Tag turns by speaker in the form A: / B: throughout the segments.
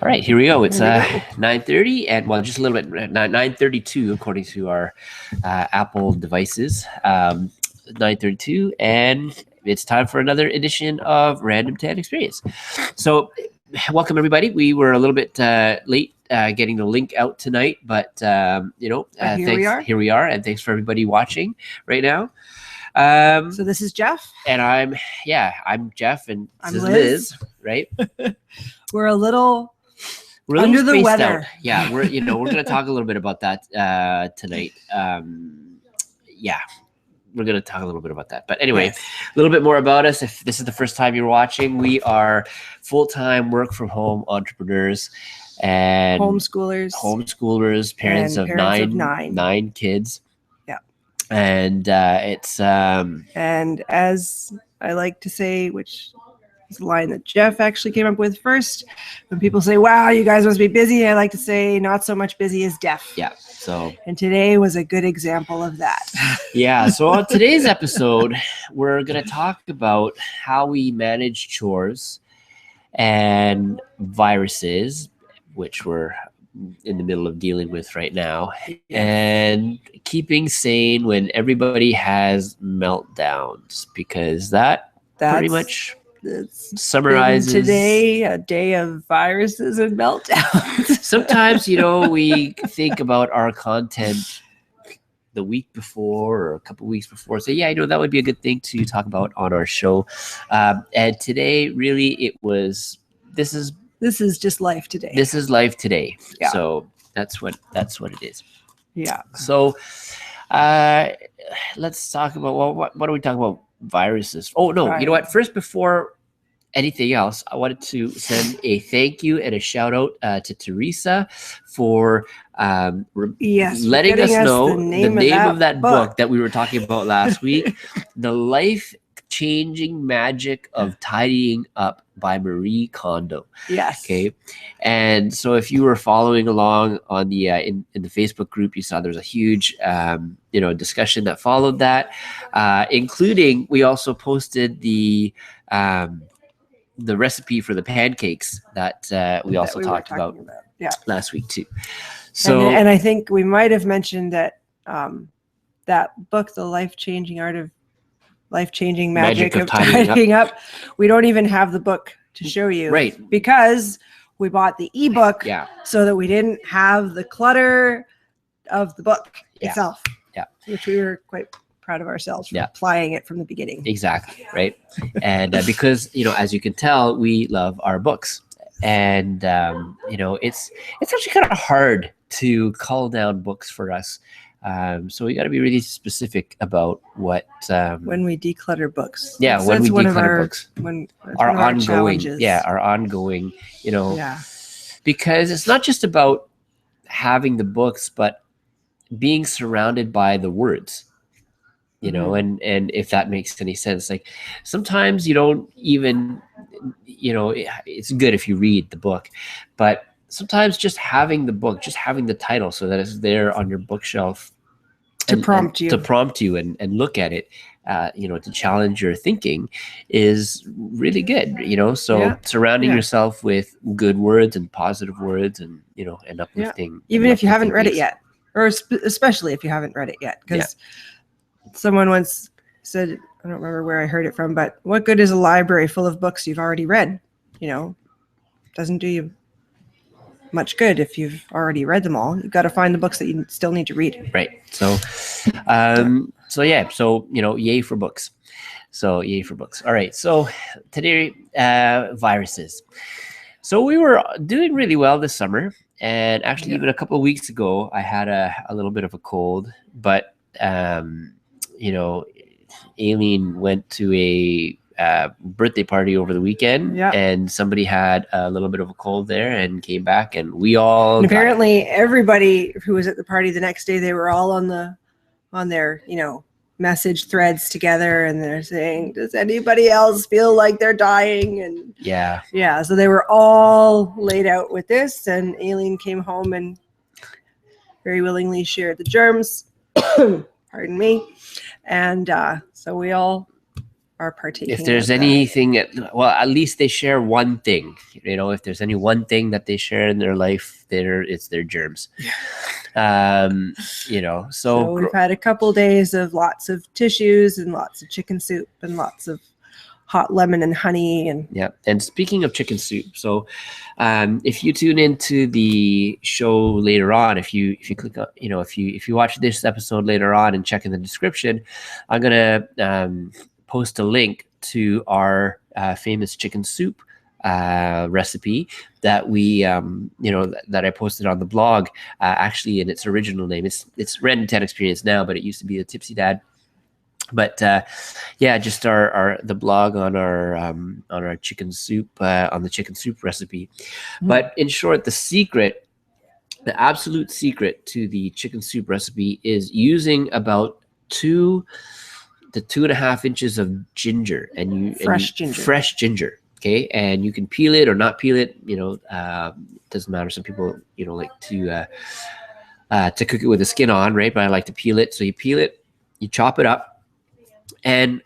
A: All right, here we go. It's 9:30 and just a little bit 9:32 according to our Apple devices. 9:32 and it's time for another edition of Random Tan Experience. So, welcome everybody. We were a little bit late getting the link out tonight, but
B: here
A: we are, and thanks for everybody watching right now.
B: So this is Jeff,
A: and I'm Jeff, and this
B: I'm
A: is
B: Liz,
A: right?
B: We're a little
A: We're
B: under the
A: spaced
B: weather.
A: Out. Yeah, we're going to talk a little bit about that tonight. We're going to talk a little bit about that. But anyway,
B: Yes.
A: A little bit more about us. If this is the first time you're watching, we are full-time work-from-home entrepreneurs and homeschoolers, parents of nine kids.
B: Yeah,
A: and it's
B: and as I like to say, which is a line that Jeff actually came up with first. When people say, wow, you guys must be busy, I like to say not so much busy as deaf.
A: Yeah.
B: And today was a good example of that.
A: Yeah. So on today's episode, we're going to talk about how we manage chores and viruses, which we're in the middle of dealing with right now, and keeping sane when everybody has meltdowns, because that's pretty much summarizes
B: today, a day of viruses and meltdowns.
A: Sometimes, we think about our content the week before or a couple weeks before. So that would be a good thing to talk about on our show. And today, really, this is
B: just life today.
A: This is life today.
B: Yeah.
A: So that's what it is.
B: Yeah.
A: So let's talk about, what are we talking about? Viruses. Oh, no. Right. You know what? First, before anything else, I wanted to send a thank you and a shout out to Teresa for letting us know the name of that book that we were talking about last week, The Life-Changing Magic of Tidying Up by Marie Kondo.
B: Yes.
A: Okay. And so if you were following along on the in the Facebook group, you saw there's a huge discussion that followed that, including we also posted the recipe for the pancakes that we also talked about last week too. So
B: and I think we might have mentioned that that book, The Life-Changing Magic of Tidying Up. We don't even have the book to show you,
A: right?
B: Because we bought the ebook, so that we didn't have the clutter of the book itself.
A: Yeah,
B: which we were quite proud of ourselves for applying it from the beginning.
A: Exactly, right? And because as you can tell, we love our books, and it's actually kind of hard to cull down books for us. So we got to be really specific about what
B: when we declutter books.
A: Yeah, when we declutter books.
B: Our ongoing
A: because it's not just about having the books, but being surrounded by the words. And if that makes any sense, like sometimes you don't even, it's good if you read the book, but sometimes just having the book, just having the title so that it's there on your bookshelf
B: to prompt
A: you and look at it, to challenge your thinking is really good, so surrounding yourself with good words and positive words and, and uplifting.
B: Even if you haven't read it yet, or especially if you haven't read it yet, because someone once said, I don't remember where I heard it from, but what good is a library full of books you've already read? Doesn't do you much good if you've already read them all. You've got to find the books that you still need to read.
A: Right. So, yay for books. All right. So today, viruses. So we were doing really well this summer, and actually even a couple of weeks ago, I had a little bit of a cold, but Aileen went to a birthday party over the weekend, and somebody had a little bit of a cold there and came back, and we all.
B: And apparently, everybody who was at the party the next day, they were all on their message threads together, and they're saying, "Does anybody else feel like they're dying?" And so they were all laid out with this, and Aileen came home and very willingly shared the germs. Pardon me. And so we all are partaking.
A: If there's anything, well, at least they share one thing. If there's any one thing that they share in their life, it's their germs. So
B: we've had a couple days of lots of tissues and lots of chicken soup and lots of hot lemon and honey.
A: And speaking of chicken soup, so if you tune into the show later on, if you click on, if you watch this episode later on and check in the description, I'm gonna post a link to our famous chicken soup recipe that we that I posted on the blog, actually in its original name. It's Random 10 Experience now, but it used to be the Tipsy Dad. But just the blog on our chicken soup, on the chicken soup recipe. But in short, the absolute secret to the chicken soup recipe is using about 2 to 2.5 inches of ginger,
B: fresh
A: ginger. Okay, and you can peel it or not peel it. Doesn't matter. Some people like to cook it with the skin on, right? But I like to peel it. So you peel it, you chop it up, and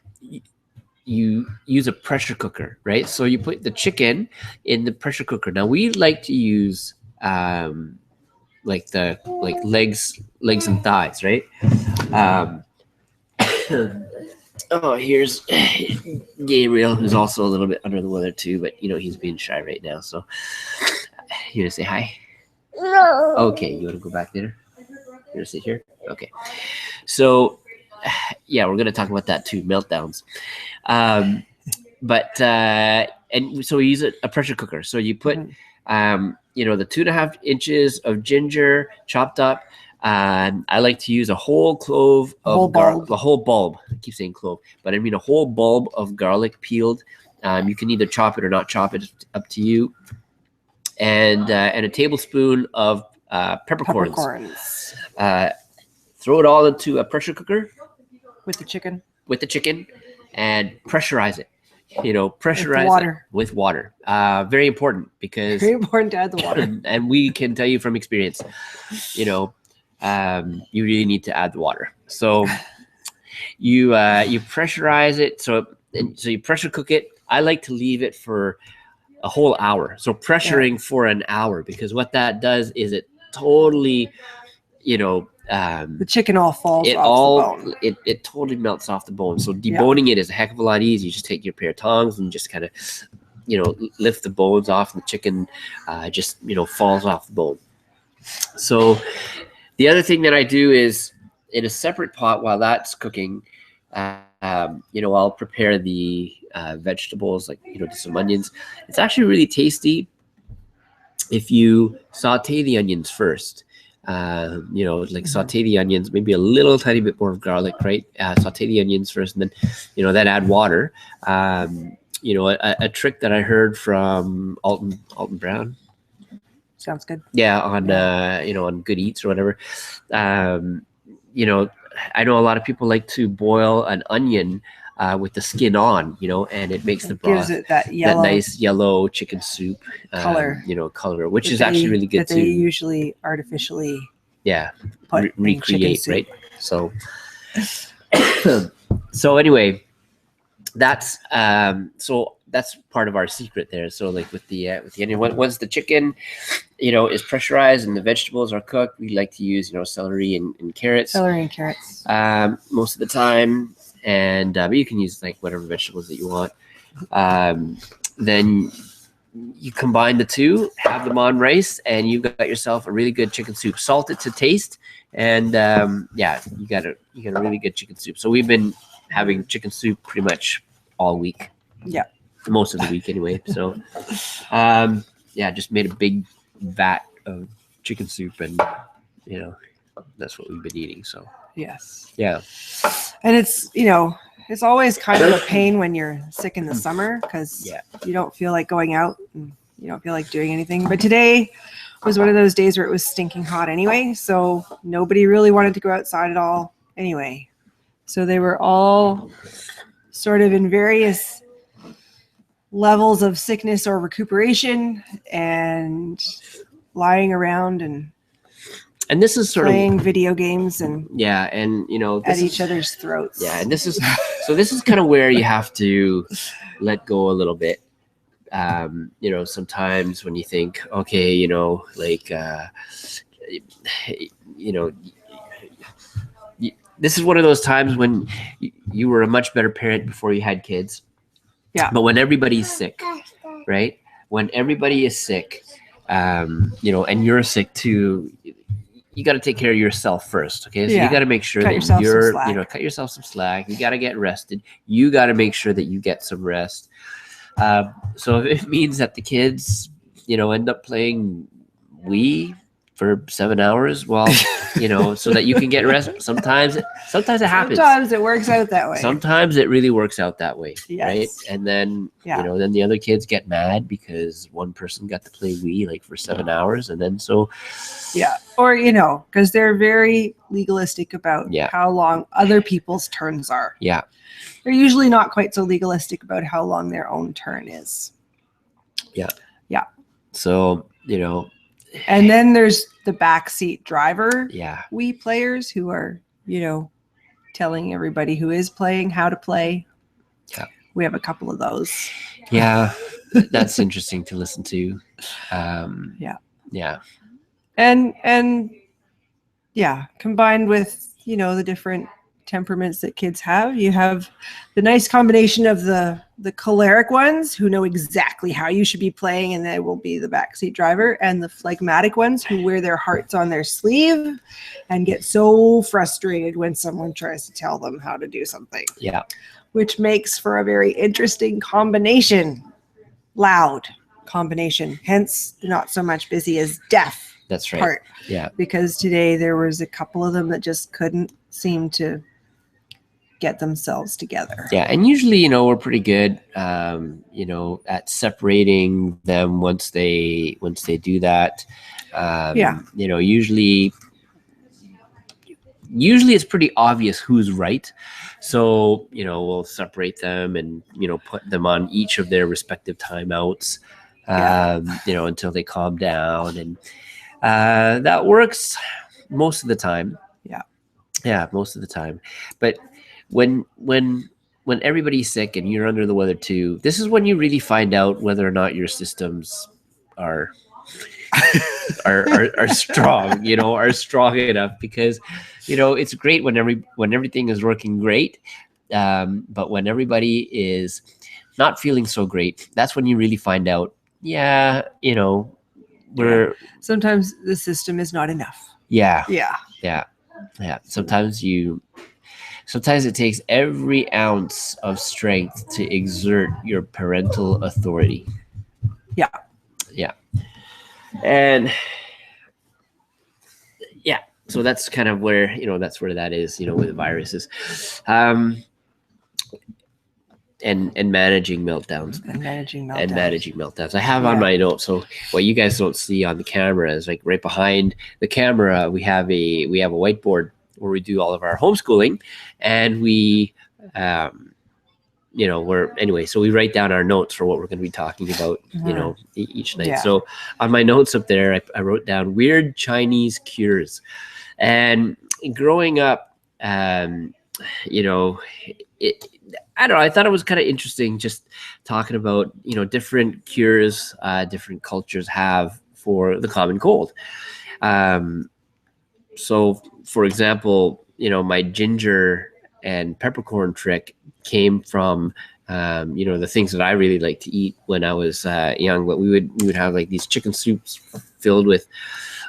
A: you use a pressure cooker, right? So you put the chicken in the pressure cooker. Now we like to use legs and thighs, right? Here's Gabriel, who's also a little bit under the weather too, but he's being shy right now. So you want to say hi?
C: No.
A: Okay, you want to go back there? You want to sit here? Okay. So we're going to talk about that too, meltdowns. And so we use a pressure cooker. So you put, the 2.5 inches of ginger chopped up. I like to use a whole clove of garlic, a whole bulb. I keep saying clove, but I mean a whole bulb of garlic peeled. You can either chop it or not chop it, up to you. And a tablespoon of peppercorns. Throw it all into a pressure cooker
B: with the chicken,
A: and pressurize it. Pressurize with water. Very important, because
B: very important to add the water.
A: And we can tell you from experience, you really need to add the water. So you pressurize it. So you pressure cook it. I like to leave it for a whole hour. So pressuring for an hour, because what that does is it totally,
B: the chicken all falls off the bone.
A: It totally melts off the bone. So deboning it is a heck of a lot easier. You just take your pair of tongs and just kind of, lift the bones off, and the chicken just falls off the bone. So the other thing that I do is, in a separate pot while that's cooking, I'll prepare the vegetables, like some onions. It's actually really tasty if you saute the onions first. Saute the onions, maybe a little tiny bit more of garlic, right? Saute the onions first, and then then add water. A trick that I heard from Alton Brown.
B: Sounds good.
A: Yeah, on Good Eats or whatever. I know a lot of people like to boil an onion with the skin on, and it makes the broth,
B: gives it that
A: nice yellow chicken soup
B: color,
A: which is actually really good
B: too. They usually artificially
A: recreate, right? So anyway, that's part of our secret there. So like with the onion, once the chicken is pressurized and the vegetables are cooked, we like to use celery and carrots. Most of the time. And but you can use like whatever vegetables that you want. Then you combine the two, have them on rice, and you've got yourself a really good chicken soup. Salt it to taste, and you got a really good chicken soup. So we've been having chicken soup pretty much all week.
B: Yeah,
A: most of the week anyway. So just made a big vat of chicken soup, and that's what we've been eating. So
B: yes,
A: yeah.
B: And it's it's always kind of a pain when you're sick in the summer, because you don't feel like going out and you don't feel like doing anything. But today was one of those days where it was stinking hot anyway, so nobody really wanted to go outside at all anyway. So they were all sort of in various levels of sickness or recuperation and lying around and
A: And this is sort
B: playing
A: of
B: video games and
A: and
B: at each other's throats.
A: Yeah, and this is kind of where you have to let go a little bit. Sometimes when you think, okay, like, this is one of those times when you were a much better parent before you had kids.
B: Yeah.
A: But when everybody's sick, right? When everybody is sick, and you're sick too, you got to take care of yourself first. Okay. So you got to make sure that you're, cut yourself some slack. You got to get rested. You got to make sure that you get some rest. So if it means that the kids, end up playing Wii for 7 hours, well, so that you can get rest. Sometimes it happens.
B: Sometimes it works out that way.
A: Sometimes it really works out that way.
B: Yes.
A: Right. And then, then the other kids get mad because one person got to play Wii like for 7 hours. And then
B: or, because they're very legalistic about how long other people's turns are.
A: Yeah.
B: They're usually not quite so legalistic about how long their own turn is.
A: Yeah.
B: Yeah.
A: So,
B: and then there's the backseat driver Wii players who are, telling everybody who is playing how to play.
A: Yeah.
B: We have a couple of those.
A: Yeah. That's interesting to listen to. Yeah.
B: And combined with, the different temperaments that kids have, you have the nice combination of the choleric ones who know exactly how you should be playing and they will be the backseat driver, and the phlegmatic ones who wear their hearts on their sleeve and get so frustrated when someone tries to tell them how to do something.
A: Yeah.
B: Which makes for a very interesting combination. Loud combination, hence not so much busy as deaf.
A: That's right.
B: Part.
A: Yeah.
B: Because today there was a couple of them that just couldn't seem to get themselves together.
A: Yeah. And usually, we're pretty good, at separating them once they do that. Usually it's pretty obvious who's right. So, we'll separate them and, put them on each of their respective timeouts, until they calm down. And that works most of the time. Yeah, most of the time. But when everybody's sick and you're under the weather too, this is when you really find out whether or not your systems are strong, are strong enough, because, it's great when everything is working great. But when everybody is not feeling so great, that's when you really find out,
B: sometimes the system is not enough.
A: Yeah. Sometimes it takes every ounce of strength to exert your parental authority.
B: Yeah.
A: And so that's kind of where, that is, with viruses, and managing meltdowns. I have on my notes. So what you guys don't see on the camera is, like, right behind the camera, we have a whiteboard where we do all of our homeschooling, and we, so we write down our notes for what we're going to be talking about, each night. Yeah. So on my notes up there, I wrote down weird Chinese cures. And growing up, I don't know, I thought it was kind of interesting just talking about, different cures, different cultures have for the common cold. So, for example, my ginger and peppercorn trick came from, the things that I really liked to eat when I was young. But we would have like these chicken soups filled with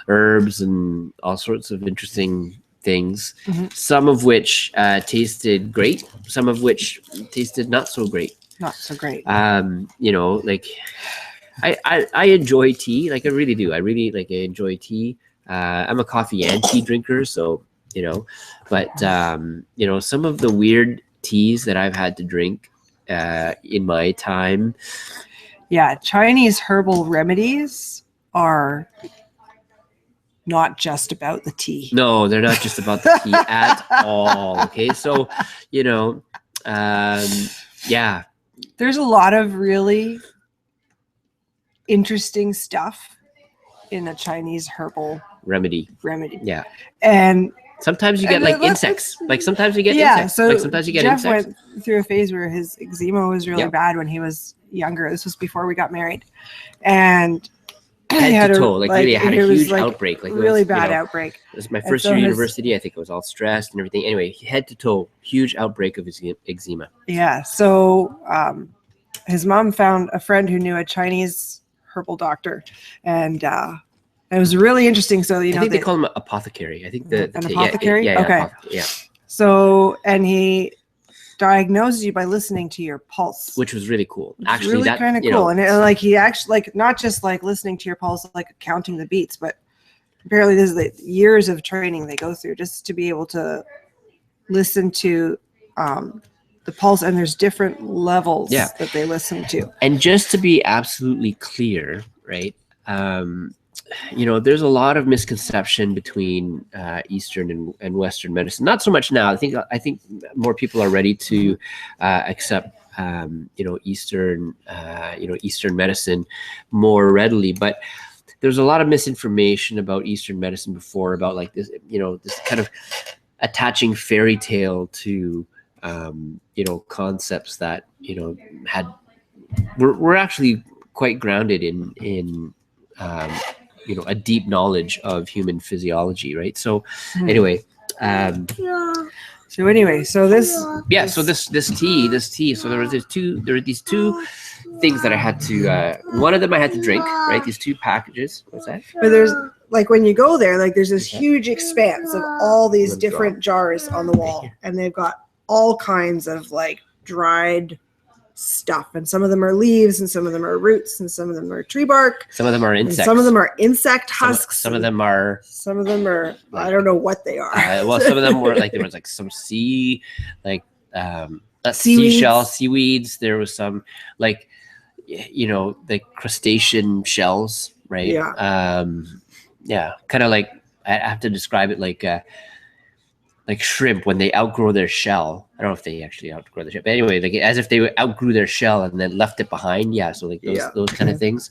A: herbs and all sorts of interesting things. Mm-hmm. Some of which tasted great, some of which tasted not so great.
B: Like
A: I enjoy tea. Like, I really do. I enjoy tea. I'm a coffee and tea drinker, so but some of the weird teas that I've had to drink in my time.
B: Yeah, Chinese herbal remedies are not just about the tea.
A: No, they're not just about the tea at all. Okay, so
B: there's a lot of really interesting stuff in the Chinese herbal
A: remedy. Yeah.
B: And
A: sometimes you get like insects. Like sometimes you get insects.
B: So
A: like sometimes you get
B: Jeff
A: insects.
B: went through a phase where his eczema was really bad when he was younger. This was before we got married. And
A: head to toe, really had a huge outbreak. Like
B: really bad outbreak.
A: It was my first year of university. I think it was all stressed and everything. Anyway, head to toe, huge outbreak of eczema.
B: Yeah. So his mom found a friend who knew a Chinese herbal doctor, and it was really interesting. So I
A: think they call him an apothecary. I think
B: an apothecary.
A: Okay.
B: So he diagnoses you by listening to your pulse,
A: which was really cool.
B: Actually, really kind of cool. And like he actually not just like listening to your pulse, like counting the beats, but apparently this is the years of training they go through just to be able to listen to the pulse. And there's different levels that they listen to.
A: And just to be absolutely clear, right? There's a lot of misconception between Eastern and Western medicine. Not so much now. I think more people are ready to accept Eastern medicine more readily. But there's a lot of misinformation about Eastern medicine before, about like this, this kind of attaching fairy tale to concepts that were actually quite grounded in a deep knowledge of human physiology, right? So anyway,
B: so this tea. So there were these two things that I had to. One of them I had to drink, right? These two packages. What's that? But there's like when you go there, like there's this huge expanse of all these different jars on the wall, and they've got all kinds of like dried stuff, and some of them are leaves, and some of them are roots, and some of them are tree bark,
A: some of them are insects,
B: some of them are insect husks,
A: some of them are
B: I don't know what they are.
A: Some of them were like, there was like some seaweeds. There was some like the crustacean shells, right? Kind of like, I have to describe it like shrimp when they outgrow their shell. I don't know if they actually outgrow the shell, but anyway, like as if they outgrew their shell and then left it behind. So like those kind of things.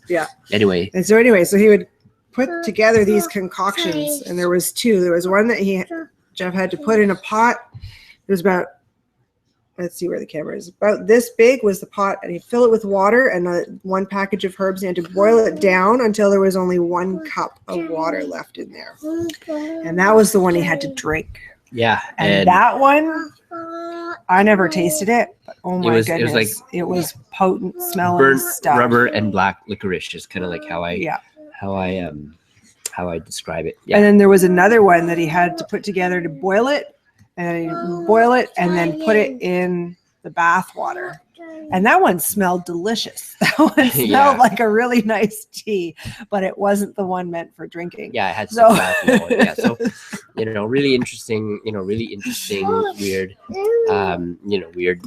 A: Anyway,
B: so he would put together these concoctions, and there was two. There was one that Jeff had to put in a pot. It was about, let's see where the camera is, about this big was the pot, and he'd fill it with water and one package of herbs, and he had to boil it down until there was only 1 cup of water left in there, and that was the one he had to drink. And that one, I never tasted it, but oh my goodness, it was potent smelling stuff.
A: Rubber and black licorice is kind of like how I describe it.
B: And then there was another one that he had to put together to boil it, and then put it in the bath water. And that one smelled delicious. That one smelled like a really nice tea, but it wasn't the one meant for drinking.
A: I had some So, really interesting, weird, weird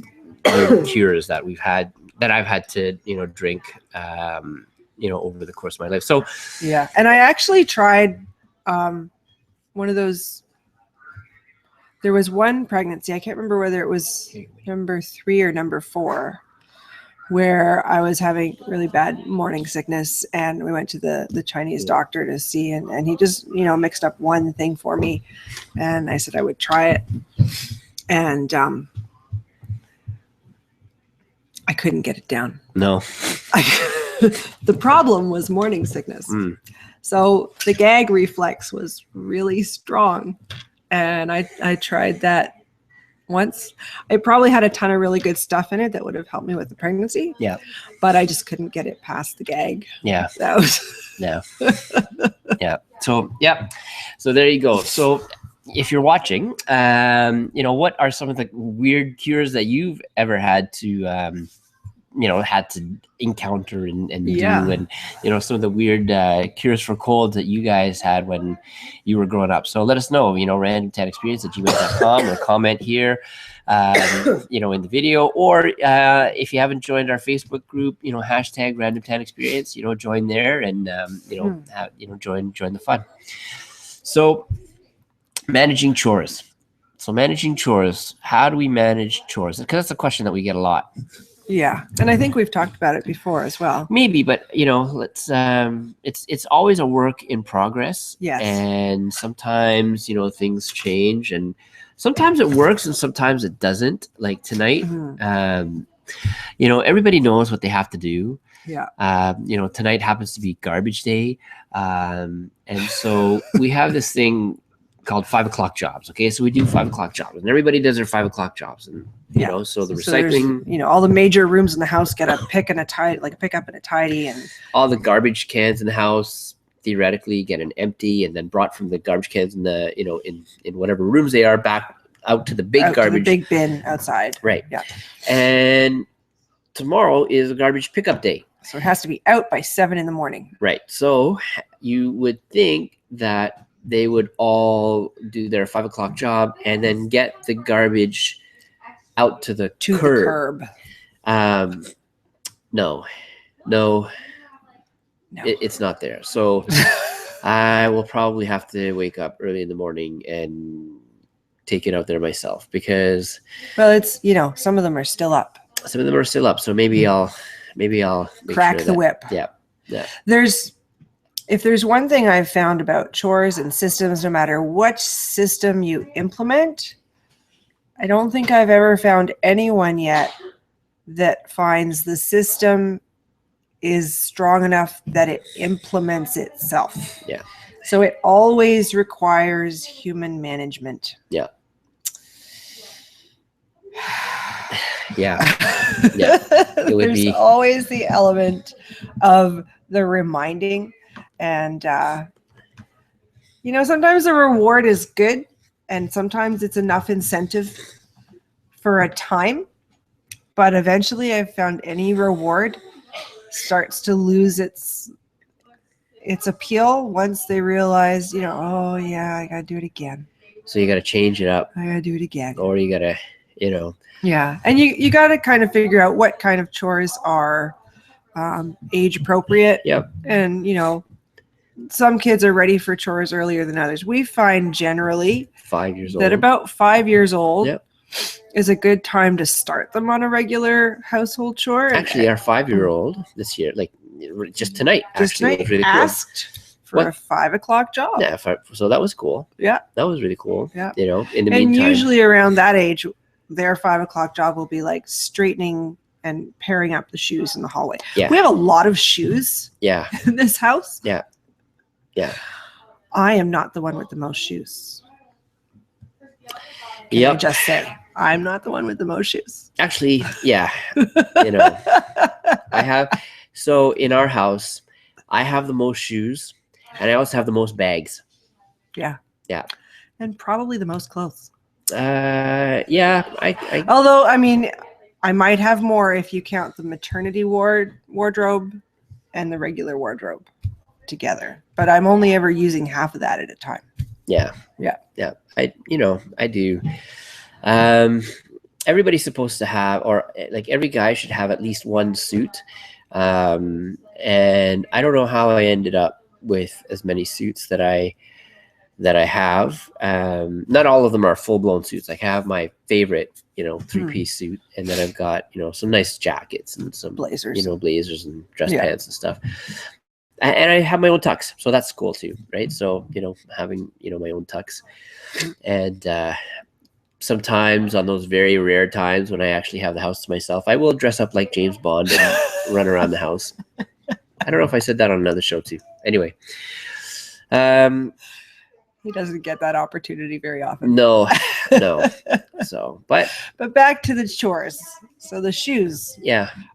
A: cures that I've had to, drink, over the course of my life. So,
B: and I actually tried one of those. There was one pregnancy, I can't remember whether it was number 3 or number 4, where I was having really bad morning sickness, and we went to the Chinese doctor to see, and he just, mixed up one thing for me, and I said I would try it, and I couldn't get it down.
A: No.
B: The problem was morning sickness. So the gag reflex was really strong. And I tried that once. It probably had a ton of really good stuff in it that would have helped me with the pregnancy. But I just couldn't get it past the gag. That was
A: So there you go. So if you're watching, what are some of the weird cures that you've ever had to had to encounter and do, and some of the weird cures for colds that you guys had when you were growing up. So let us know, randomtanexperience@gmail.com, or comment here in the video, or if you haven't joined our Facebook group, hashtag randomtanexperience, join there and join the fun. So managing chores. How do we manage chores? Because that's a question that we get a lot.
B: Yeah, and I think we've talked about it before as well.
A: Maybe, but let's it's always a work in progress.
B: Yes.
A: And sometimes things change, and sometimes it works and sometimes it doesn't. Like tonight, everybody knows what they have to do.
B: Yeah.
A: Tonight happens to be garbage day, and so we have this thing called 5 o'clock jobs. Okay, so we do 5 o'clock jobs, and everybody does their 5 o'clock jobs, and so the recycling,
B: all the major rooms in the house get a pick and a tidy, like a pick up and a tidy, and
A: all the garbage cans in the house theoretically get an empty and then brought from the garbage cans in the in whatever rooms they are back out to the big garbage,
B: big bin outside.
A: Right.
B: Yeah.
A: And tomorrow is a garbage pickup day,
B: so it has to be out by 7 a.m.
A: Right. So you would think that they would all do their 5 o'clock job and then get the garbage out to the curb. No, it's not there. So I will probably have to wake up early in the morning and take it out there myself, because
B: it's some of them are still up.
A: So maybe I'll
B: crack the whip.
A: Yeah.
B: If there's one thing I've found about chores and systems, no matter what system you implement, I don't think I've ever found anyone yet that finds the system is strong enough that it implements itself.
A: Yeah.
B: So it always requires human management.
A: Yeah. Yeah. Yeah.
B: There's always the element of the reminding. And, sometimes the reward is good, and sometimes it's enough incentive for a time. But eventually I've found any reward starts to lose its appeal once they realize, oh, yeah, I got to do it again.
A: So you got to change it up.
B: I got to do it again.
A: Or you got to,
B: Yeah. And you got to kind of figure out what kind of chores are age appropriate.
A: Yep.
B: And, some kids are ready for chores earlier than others. We find generally
A: 5 years old.
B: That about 5 years old
A: Yep.
B: is a good time to start them on a regular household chore.
A: Actually, our 5-year-old this year, like just tonight, really
B: asked for a 5 o'clock job.
A: Yeah, so that was cool.
B: Yeah,
A: that was really cool.
B: Yeah,
A: in the meantime,
B: usually around that age, their 5 o'clock job will be like straightening and pairing up the shoes in the hallway.
A: Yeah,
B: we have a lot of shoes.
A: Yeah,
B: in this house.
A: Yeah. Yeah.
B: I am not the one with the most shoes.
A: Yeah.
B: Just say I'm not the one with the most shoes.
A: Actually, yeah. I have. So in our house, I have the most shoes, and I also have the most bags.
B: Yeah.
A: Yeah.
B: And probably the most clothes.
A: Yeah.
B: Although, I might have more if you count the maternity wardrobe and the regular wardrobe together, but I'm only ever using half of that at a time.
A: Yeah.
B: Yeah.
A: Yeah. I do. Everybody's supposed to have, or like every guy should have at least one suit. And I don't know how I ended up with as many suits that I have. Not all of them are full-blown suits. I have my favorite, 3-piece suit, and then I've got, some nice jackets and some
B: blazers,
A: blazers and dress pants and stuff. And I have my own tux, so that's cool too, right? So, having, my own tux. And sometimes on those very rare times when I actually have the house to myself, I will dress up like James Bond and run around the house. I don't know if I said that on another show too. Anyway.
B: He doesn't get that opportunity very often.
A: No. So, but
B: back to the chores. So the shoes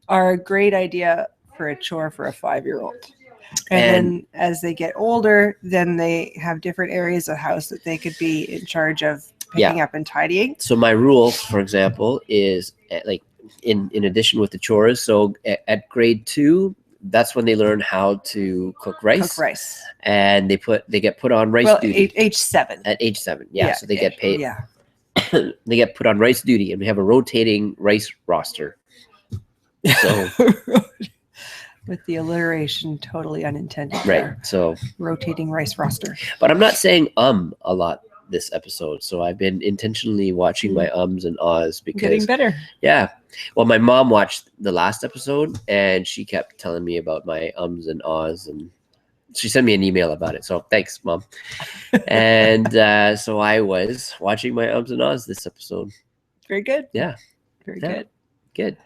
B: are a great idea for a chore for a 5-year-old. And then as they get older, then they have different areas of the house that they could be in charge of picking up and tidying.
A: So my rule, for example, is like in addition with the chores. So at grade 2, that's when they learn how to cook rice. And they get put on rice duty.
B: Age 7.
A: At age 7, yeah. So they get paid. Yeah. They get put on rice duty, and we have a rotating rice roster. So.
B: With the alliteration totally unintended.
A: Right.
B: There.
A: So
B: rotating rice roster.
A: But I'm not saying a lot this episode. So I've been intentionally watching my ums and ahs because
B: getting better.
A: Yeah. Well, my mom watched the last episode and she kept telling me about my ums and ahs, and she sent me an email about it. So thanks, Mom. And so I was watching my ums and ahs this episode.
B: Very good.
A: Yeah.
B: Very good.
A: Good.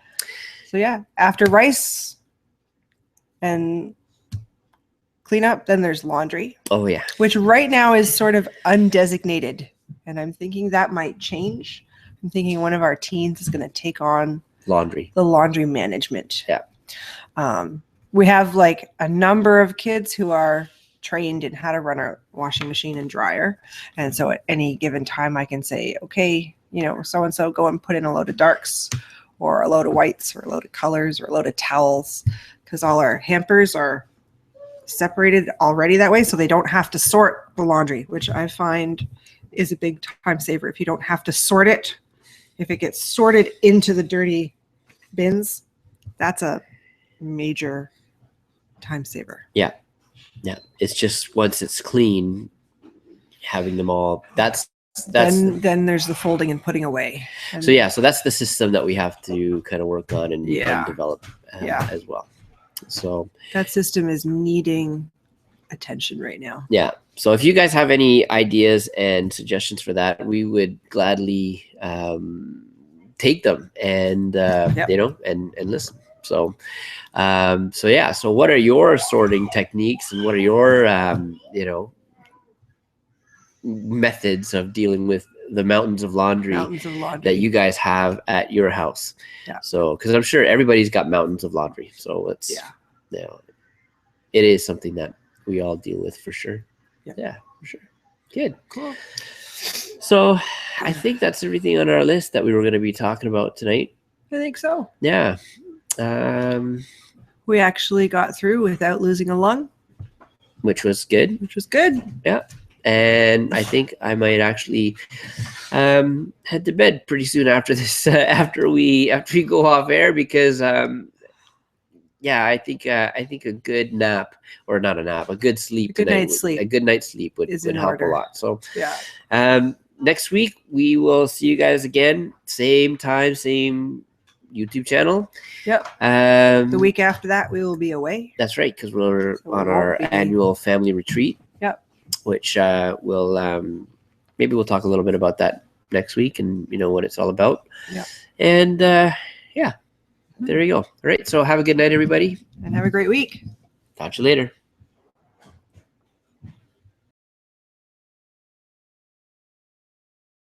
B: So yeah, after rice and cleanup, then there's laundry.
A: Oh yeah.
B: Which right now is sort of undesignated. And I'm thinking that might change. I'm thinking one of our teens is going to take on the laundry management.
A: Yeah.
B: We have like a number of kids who are trained in how to run a washing machine and dryer. And so at any given time I can say, okay, you know, so-and-so go and put in a load of darks or a load of whites or a load of colors or a load of towels, because all our hampers are separated already that way, so they don't have to sort the laundry, which I find is a big time saver. If you don't have to sort it, if it gets sorted into the dirty bins, that's a major time saver.
A: Yeah. It's just once it's clean, having them all. That's
B: then there's the folding and putting away. And
A: so that's the system that we have to kind of work on and develop as well. So
B: that system is needing attention right now.
A: Yeah. So if you guys have any ideas and suggestions for that, we would gladly take them and you know, and listen. So so what are your sorting techniques, and what are your you know, methods of dealing with the mountains of laundry that you guys have at your house? So because I'm sure everybody's got mountains of laundry, so it's you know, it is something that we all deal with for sure. Yeah, for sure. Good.
B: Cool.
A: So I think that's everything on our list that we were going to be talking about tonight.
B: I think so.
A: Yeah.
B: We actually got through without losing a lung,
A: which was good. Yeah. And I think I might actually head to bed pretty soon after this, after we go off air, because yeah, I think a good nap, or not a nap, a good sleep, a good night's sleep would help a lot. So next week we will see you guys again, same time, same YouTube channel.
B: Yep. The week after that we will be away.
A: That's right, because we're on our annual family retreat.
B: Yep.
A: Which we'll maybe we'll talk a little bit about that next week, and you know what it's all about.
B: Yeah.
A: And yeah, there you go. All right. So have a good night, everybody,
B: and have a great week.
A: Talk to you later.